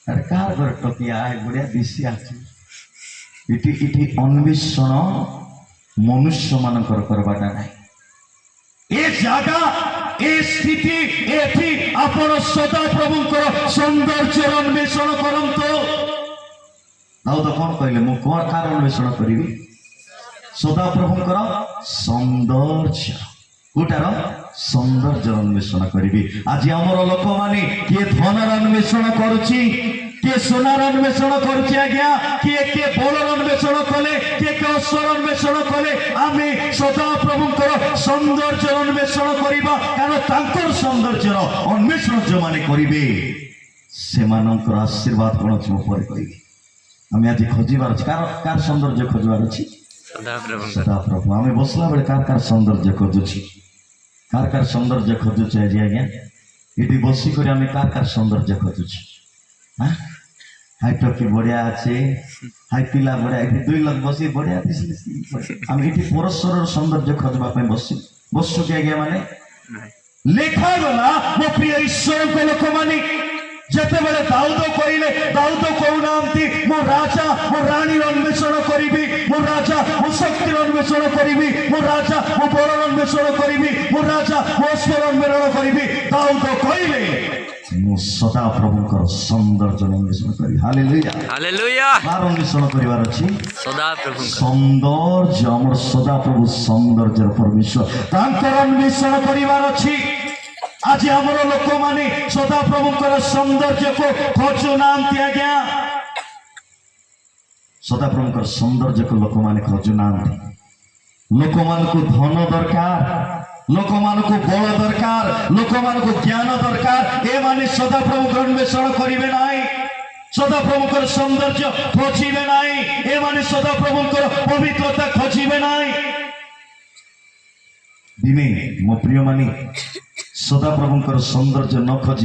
अरे कार घर टकिया है बढ़िया दिशी आछि इटी इटी अन्वेषण मनुष्य मानकर करबाटा नहीं ए जागा ए स्थिति एथि आपण सदा प्रभुंकर सौंदर्य अन्वेषण करंतो दाऊद कौन कहले मु कोन कार अन्वेषण करिवि सदा प्रभुंकर सौंदर्य गोटार सौंदर्य अन्वेषण करी आज आमर लोक माने किए धनर अन्वेषण करुची किए सोनार अन्वेषण करुची आज्ञा किए किए बलर अन्वेषण कले किए किए अश्वर अन्वेषण कले आमे सदा प्रभुंकर सौंदर्य अन्वेषण करिबा कारण तांकर सौंदर्य अन्वेषण जो माने करिवे सेमानंकर आशीर्वाद कोन छ पर कहिबी आमे आज खोजिबार अछि कार सौंदर्य खोजिबार अछि सदा प्रभु आमे बसला बेले कार सौंदर्य खोजुची कार सौंदर्य खोजुचे आज आज्ञा ये बसिक आम कार सौंदर्य खोजुचे हाँ हाई टकी बढ़िया अच्छे हाई पिला बढ़िया ये 2 लाख बस बढ़िया आम ये परस्पर सौंदर्य खोजवाई बसु कि आज्ञा माने लेखा गला मो प्रिय ईश्वर को लोक मानी जेते बेले दाऊद कहले दाऊद कहूना मो राजा मो रानी अन्वेषण करी मो राजा मो शक्ति अन्वेषण करी मो राजा मो बल अन्वेषण करी मो राजा मो स्वर अन्वेषण करी दाऊद कहले मो सदा प्रभुकर सौंदर्य अन्वेषण करी हालेलुया हालेलुया मार अन्वेषण करिवार अछि सदा प्रभु सौंदर्य हमर सदा प्रभु सौंदर्य परमेश्वर तांकर अन्वेषण करिवार अछि आज आमर लोक माने सदा प्रभुंकर सौंदर्य को खोजु नाम आज्ञा सदा प्रभुंकर सौंदर्य को लोक माने खोजु नाम लोक मान को धन दरकार लोक मान को बल दरकार लोक मान को ज्ञान दरकार ए माने सदा प्रभुंकर अन्वेषण करिवे नाही सदा प्रभुंकर सौंदर्य खोजिवे नाही ए माने सदा प्रभुंकर पवित्रता खोजिवे नाही दिने मो प्रिय मानी सदा प्रभुंकर सौंदर्य न खोजी